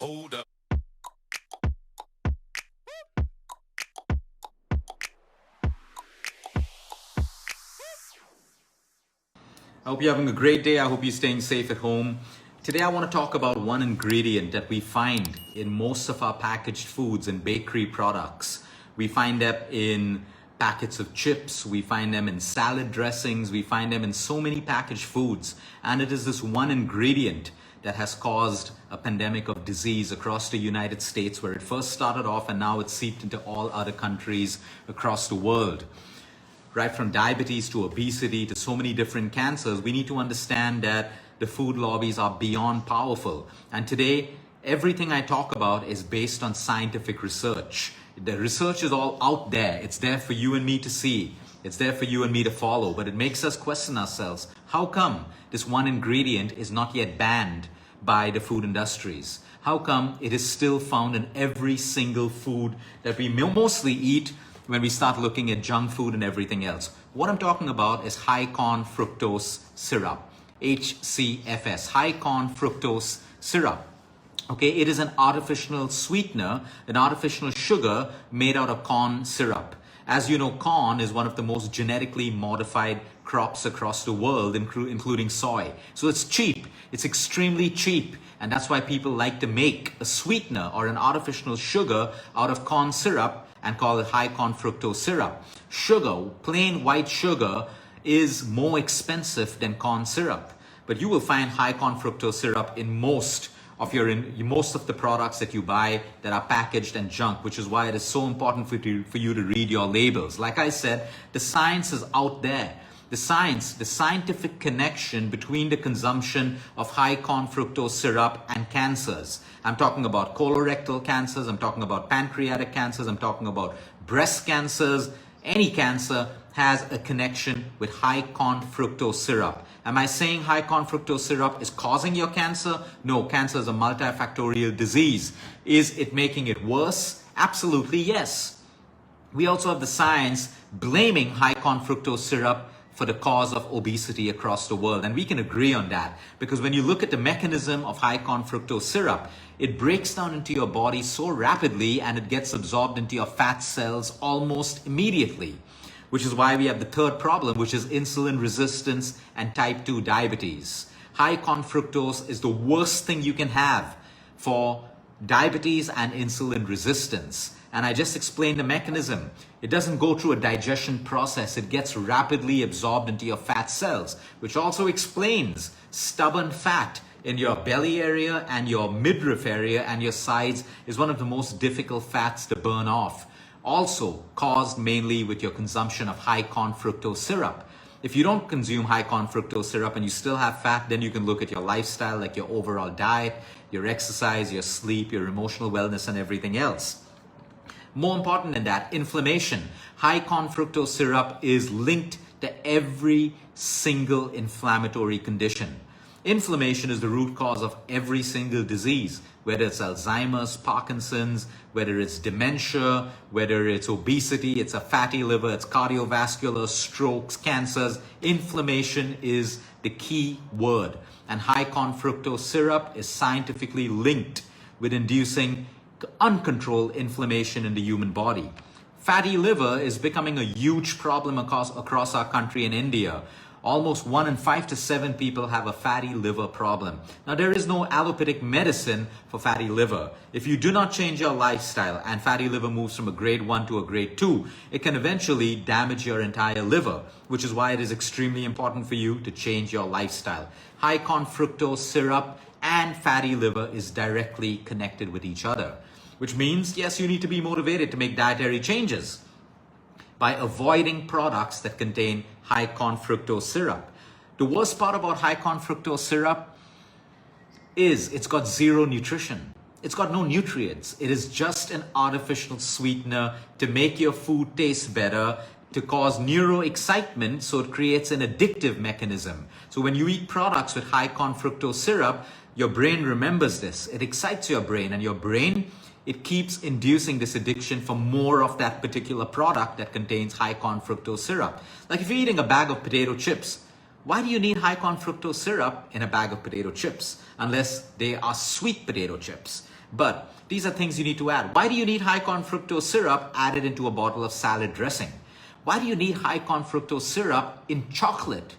Hold up. I hope you're having a great day. I hope you're staying safe at home. Today I want to talk about one ingredient that we find in most of our packaged foods and bakery products. We find them in packets of chips, we find them in salad dressings, we find them in so many packaged foods. And it is this one ingredient that has caused a pandemic of disease across the United States, where it first started off and now it's seeped into all other countries across the world. Right from diabetes to obesity to so many different cancers, we need to understand that the food lobbies are beyond powerful. And today, everything I talk about is based on scientific research. The research is all out there. It's there for you and me to see. It's there for you and me to follow. But it makes us question ourselves. How come this one ingredient is not yet banned by the food industries? How come it is still found in every single food that we mostly eat when we start looking at junk food and everything else? What I'm talking about is high corn fructose syrup, HCFS, high corn fructose syrup. Okay, it is an artificial sweetener, an artificial sugar made out of corn syrup. As you know, corn is one of the most genetically modified crops across the world, including soy. So it's cheap, it's extremely cheap. And that's why people like to make a sweetener or an artificial sugar out of corn syrup and call it high corn fructose syrup. Sugar, plain white sugar, is more expensive than corn syrup. But you will find high corn fructose syrup in most of the products that you buy that are packaged and junk, which is why it is so important for you to read your labels. Like I said, the science is out there. The scientific connection between the consumption of high corn fructose syrup and cancers. I'm talking about colorectal cancers, I'm talking about pancreatic cancers, I'm talking about breast cancers. Any cancer has a connection with high corn fructose syrup. Am I saying high corn fructose syrup is causing your cancer? No, cancer is a multifactorial disease. Is it making it worse? Absolutely yes. We also have the science blaming high corn fructose syrup for the cause of obesity across the world. And we can agree on that, because when you look at the mechanism of high corn fructose syrup, it breaks down into your body so rapidly and it gets absorbed into your fat cells almost immediately, which is why we have the third problem, which is insulin resistance and type 2 diabetes. High corn fructose is the worst thing you can have for diabetes and insulin resistance. And I just explained the mechanism. It doesn't go through a digestion process. It gets rapidly absorbed into your fat cells, which also explains stubborn fat in your belly area and your midriff area and your sides is one of the most difficult fats to burn off. Also caused mainly with your consumption of high corn fructose syrup. If you don't consume high corn fructose syrup and you still have fat, then you can look at your lifestyle, like your overall diet, your exercise, your sleep, your emotional wellness, and everything else. More important than that, inflammation. High corn fructose syrup is linked to every single inflammatory condition. Inflammation is the root cause of every single disease, whether it's Alzheimer's, Parkinson's, whether it's dementia, whether it's obesity, it's a fatty liver, it's cardiovascular, strokes, cancers. Inflammation is the key word. And high corn fructose syrup is scientifically linked with inducing uncontrolled inflammation in the human body. Fatty liver is becoming a huge problem across our country in India. Almost 1 in 5 to 7 people have a fatty liver problem. Now, there is no allopathic medicine for fatty liver. If you do not change your lifestyle and fatty liver moves from a grade 1 to a grade 2, it can eventually damage your entire liver, which is why it is extremely important for you to change your lifestyle. High corn fructose syrup and fatty liver is directly connected with each other, which means, yes, you need to be motivated to make dietary changes by avoiding products that contain high corn fructose syrup. The worst part about high corn fructose syrup is it's got zero nutrition. It's got no nutrients. It is just an artificial sweetener to make your food taste better, to cause neuroexcitement, so it creates an addictive mechanism. So when you eat products with high corn fructose syrup, your brain remembers this. It excites your brain, and your brain, it keeps inducing this addiction for more of that particular product that contains high corn fructose syrup. Like if you're eating a bag of potato chips, Why do you need high corn fructose syrup in a bag of potato chips? Unless they are sweet potato chips. But these are things you need to add. Why do you need high corn fructose syrup added into a bottle of salad dressing? Why do you need high corn fructose syrup in chocolate?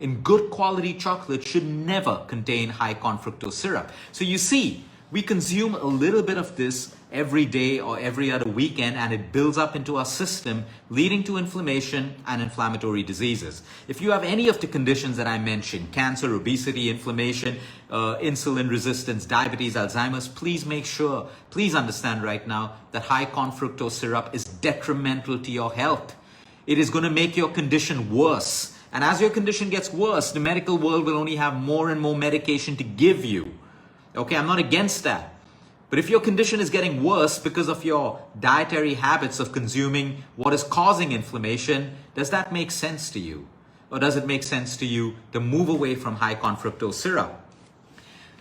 In good quality chocolate should never contain high corn fructose syrup. So you see, we consume a little bit of this every day or every other weekend, and it builds up into our system, leading to inflammation and inflammatory diseases. If you have any of the conditions that I mentioned, cancer, obesity, inflammation, insulin resistance, diabetes, Alzheimer's, please understand right now that high corn fructose syrup is detrimental to your health. It is going to make your condition worse. And as your condition gets worse, the medical world will only have more and more medication to give you. Okay, I'm not against that. But if your condition is getting worse because of your dietary habits of consuming what is causing inflammation, does that make sense to you? Or does it make sense to you to move away from high corn fructose syrup?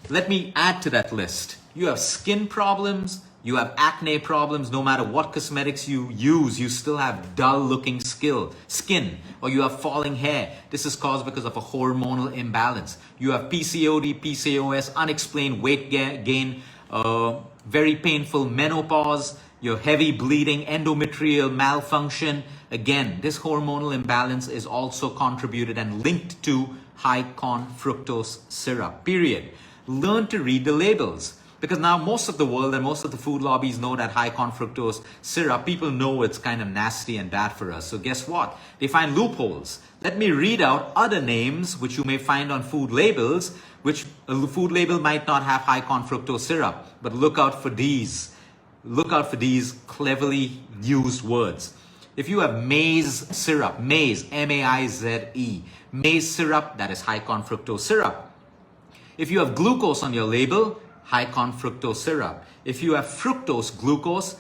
Let me add to that list. You have skin problems, you have acne problems. No matter what cosmetics you use, you still have dull looking skin, or you have falling hair. This is caused because of a hormonal imbalance. You have PCOD, PCOS, unexplained weight gain, very painful menopause, your heavy bleeding, endometrial malfunction. Again, this hormonal imbalance is also contributed and linked to high corn fructose syrup, period. Learn to read the labels. Because now most of the world and most of the food lobbies know that high corn fructose syrup, people know it's kind of nasty and bad for us. So guess what? They find loopholes. Let me read out other names which you may find on food labels, which a food label might not have high corn fructose syrup. But look out for these. Look out for these cleverly used words. If you have maize syrup, maize, M-A-I-Z-E, maize syrup, that is high corn fructose syrup. If you have glucose on your label, high corn fructose syrup. If you have fructose, glucose,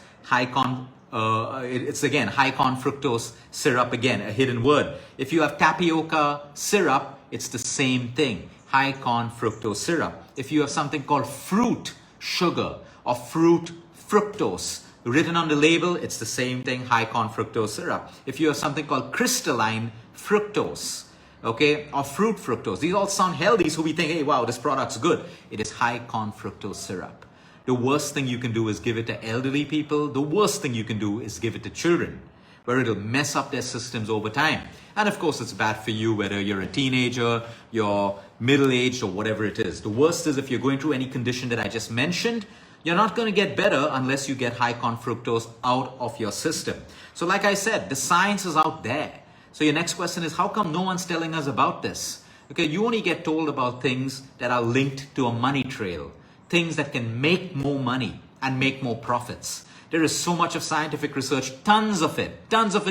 it's again high corn fructose syrup, again a hidden word. If you have tapioca syrup, it's the same thing, high corn fructose syrup. If you have something called fruit sugar or fruit fructose written on the label, it's the same thing, high corn fructose syrup. If you have something called crystalline fructose, okay, or fruit fructose. These all sound healthy, so we think, hey, wow, this product's good. It is high corn fructose syrup. The worst thing you can do is give it to elderly people. The worst thing you can do is give it to children, where it'll mess up their systems over time. And of course, it's bad for you, whether you're a teenager, you're middle-aged, or whatever it is. The worst is if you're going through any condition that I just mentioned, you're not going to get better unless you get high corn fructose out of your system. So like I said, the science is out there. So your next question is, how come no one's telling us about this? Okay, you only get told about things that are linked to a money trail, things that can make more money and make more profits. There is so much of scientific research, tons of it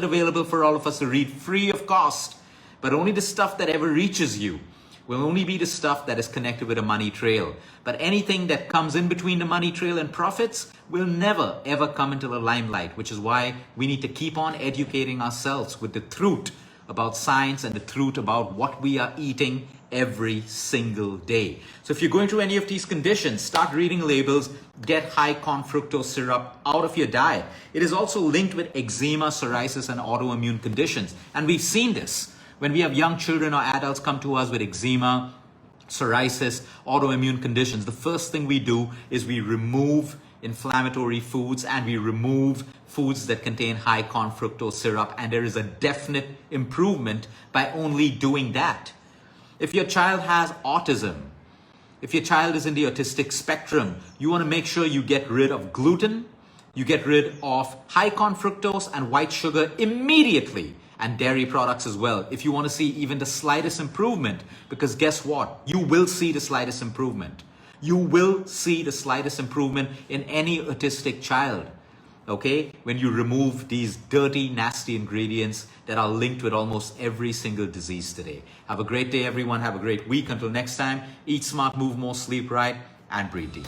available for all of us to read free of cost. But only the stuff that ever reaches you will only be the stuff that is connected with a money trail. But anything that comes in between the money trail and profits will never ever come into the limelight, which is why we need to keep on educating ourselves with the truth about science and the truth about what we are eating every single day. So if you're going through any of these conditions, start reading labels, get high corn fructose syrup out of your diet. It is also linked with eczema, psoriasis, and autoimmune conditions. And we've seen this. When we have young children or adults come to us with eczema, psoriasis, autoimmune conditions, the first thing we do is we remove inflammatory foods and we remove foods that contain high corn fructose syrup, and there is a definite improvement by only doing that. If your child has autism, if your child is in the autistic spectrum, you want to make sure you get rid of gluten, you get rid of high corn fructose and white sugar immediately, and dairy products as well, if you want to see even the slightest improvement. Because guess what? You will see the slightest improvement. You will see the slightest improvement in any autistic child, okay? When you remove these dirty, nasty ingredients that are linked with almost every single disease today. Have a great day, everyone. Have a great week. Until next time, eat smart, move more, sleep right, and breathe deep.